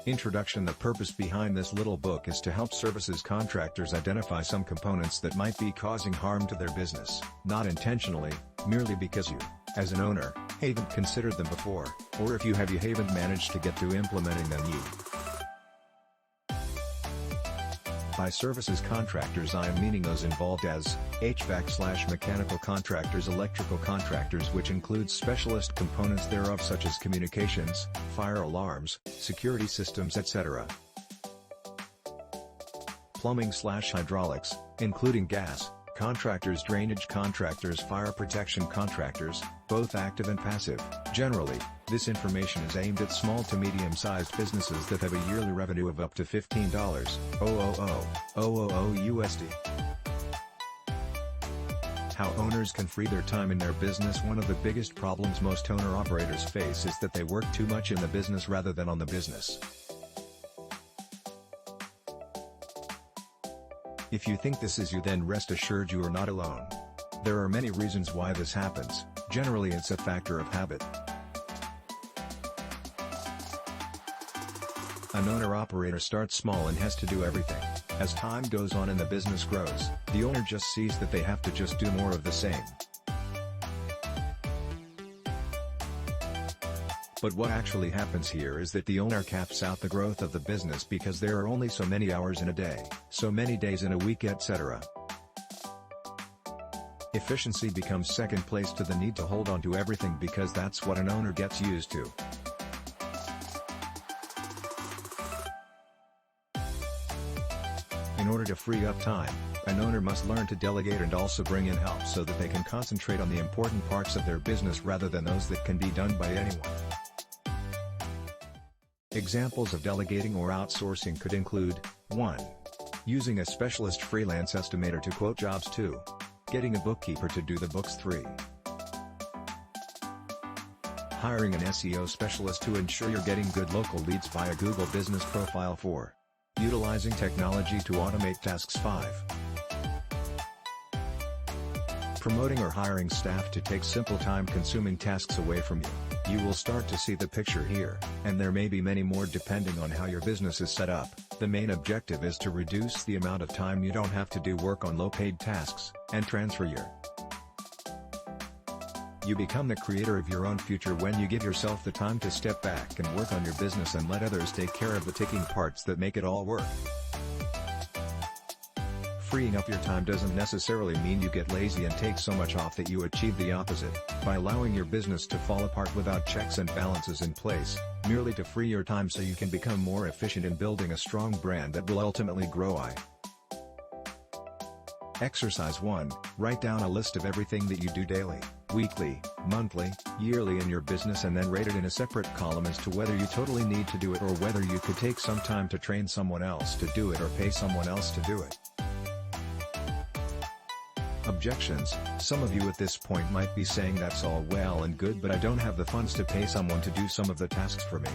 Introduction. The purpose behind this little book is to help services contractors identify some components that might be causing harm to their business, not intentionally, merely because you, as an owner, haven't considered them before, or if you haven't managed to get to implementing them yet. By services contractors I am meaning those involved as HVAC/mechanical contractors, electrical contractors, which includes specialist components thereof such as communications, fire alarms, security systems, etc. Plumbing/hydraulics, including gas contractors, drainage contractors, fire protection contractors, both active and passive. Generally, this information is aimed at small to medium-sized businesses that have a yearly revenue of up to $15,000 USD. How owners can free their time in their business. One of the biggest problems most owner-operators face is that they work too much in the business rather than on the business. If you think this is you, then rest assured you are not alone. There are many reasons why this happens. Generally it's a factor of habit. An owner-operator starts small and has to do everything. As time goes on and the business grows, the owner just sees that they have to just do more of the same. But what actually happens here is that the owner caps out the growth of the business because there are only so many hours in a day, so many days in a week, etc. Efficiency becomes second place to the need to hold on to everything because that's what an owner gets used to. In order to free up time, an owner must learn to delegate and also bring in help so that they can concentrate on the important parts of their business rather than those that can be done by anyone. Examples of delegating or outsourcing could include: 1. Using a specialist freelance estimator to quote jobs. 2. Getting a bookkeeper to do the books. 3. Hiring an SEO specialist to ensure you're getting good local leads via Google Business Profile. 4. Utilizing technology to automate tasks. 5. Promoting or hiring staff to take simple time-consuming tasks away from you. You will start to see the picture here, and there may be many more depending on how your business is set up. The main objective is to reduce the amount of time you don't have to do work on low-paid tasks, and transfer You become the creator of your own future when you give yourself the time to step back and work on your business and let others take care of the ticking parts that make it all work. Freeing up your time doesn't necessarily mean you get lazy and take so much off that you achieve the opposite, by allowing your business to fall apart without checks and balances in place, merely to free your time so you can become more efficient in building a strong brand that will ultimately grow. Exercise 1. Write down a list of everything that you do daily, weekly, monthly, yearly in your business and then rate it in a separate column as to whether you totally need to do it or whether you could take some time to train someone else to do it or pay someone else to do it. Objections. Some of you at this point might be saying that's all well and good, but I don't have the funds to pay someone to do some of the tasks for me.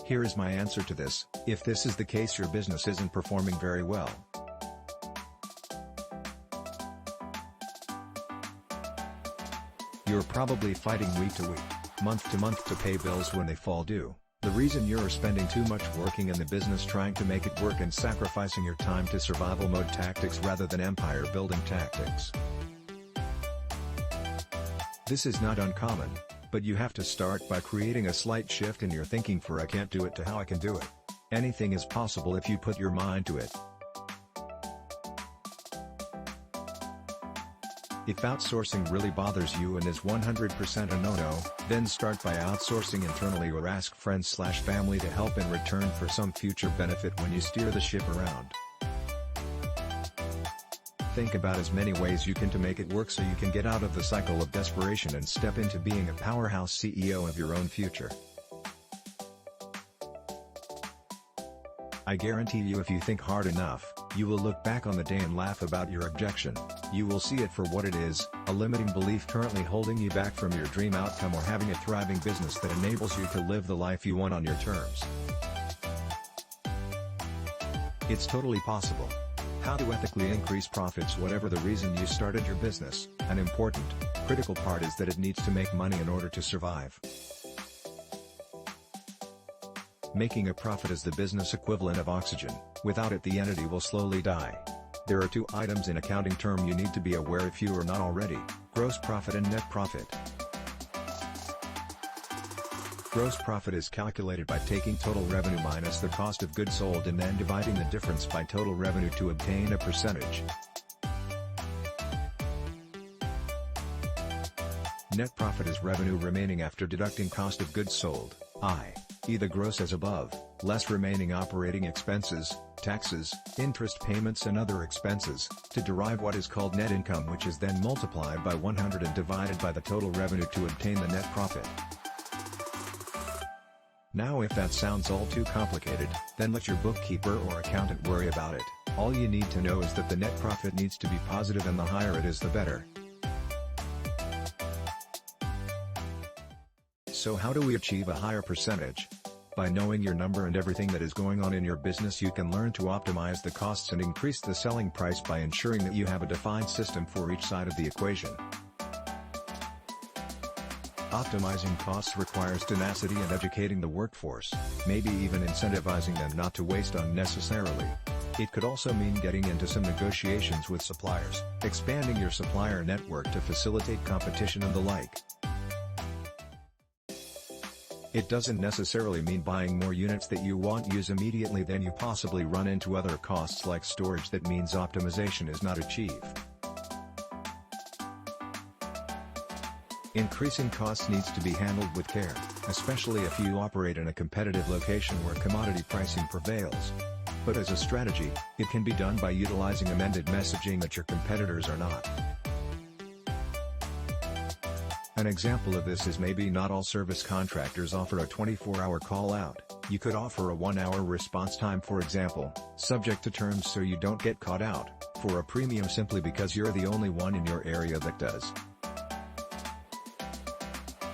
Here is my answer to this: if this is the case, your business isn't performing very well. You're probably fighting week to week, month to month to pay bills when they fall due. The reason you're spending too much working in the business trying to make it work and sacrificing your time to survival mode tactics rather than empire building tactics. This is not uncommon, but you have to start by creating a slight shift in your thinking for "I can't do it" to "how I can do it." Anything is possible if you put your mind to it. If outsourcing really bothers you and is 100% a no-no, then start by outsourcing internally or ask friends/family to help in return for some future benefit when you steer the ship around. Think about as many ways you can to make it work so you can get out of the cycle of desperation and step into being a powerhouse CEO of your own future. I guarantee you, if you think hard enough, you will look back on the day and laugh about your objection. You will see it for what it is, a limiting belief currently holding you back from your dream outcome or having a thriving business that enables you to live the life you want on your terms. It's totally possible. How to ethically increase profits. Whatever the reason you started your business, an important, critical part is that it needs to make money in order to survive. Making a profit is the business equivalent of oxygen. Without it, the entity will slowly die. There are two items in accounting term you need to be aware if you are not already: gross profit and net profit. Gross profit is calculated by taking total revenue minus the cost of goods sold and then dividing the difference by total revenue to obtain a percentage. Net profit is revenue remaining after deducting cost of goods sold, i.e. the gross as above, less remaining operating expenses, taxes, interest payments and other expenses, to derive what is called net income, which is then multiplied by 100 and divided by the total revenue to obtain the net profit. Now if that sounds all too complicated, then let your bookkeeper or accountant worry about it. All you need to know is that the net profit needs to be positive, and the higher it is the better. So how do we achieve a higher percentage? By knowing your number and everything that is going on in your business, you can learn to optimize the costs and increase the selling price by ensuring that you have a defined system for each side of the equation. Optimizing costs requires tenacity and educating the workforce, maybe even incentivizing them not to waste unnecessarily. It could also mean getting into some negotiations with suppliers, expanding your supplier network to facilitate competition and the like. It doesn't necessarily mean buying more units that you won't use immediately, then you possibly run into other costs like storage. That means optimization is not achieved. Increasing costs needs to be handled with care, especially if you operate in a competitive location where commodity pricing prevails. But as a strategy, it can be done by utilizing amended messaging that your competitors are not. An example of this is maybe not all service contractors offer a 24-hour call out. You could offer a 1-hour response time, for example, subject to terms so you don't get caught out, for a premium simply because you're the only one in your area that does.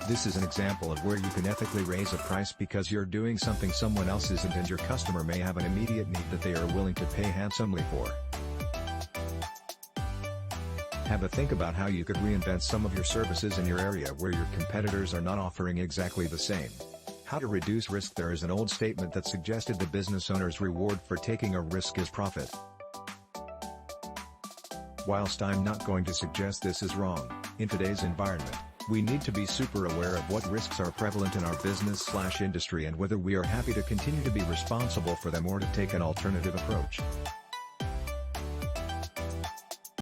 This is an example of where you can ethically raise a price because you're doing something someone else isn't, and your customer may have an immediate need that they are willing to pay handsomely for. Have a think about how you could reinvent some of your services in your area where your competitors are not offering exactly the same. How to reduce risk? There is an old statement that suggested the business owner's reward for taking a risk is profit. Whilst I'm not going to suggest this is wrong, in today's environment, we need to be super aware of what risks are prevalent in our business/industry and whether we are happy to continue to be responsible for them or to take an alternative approach.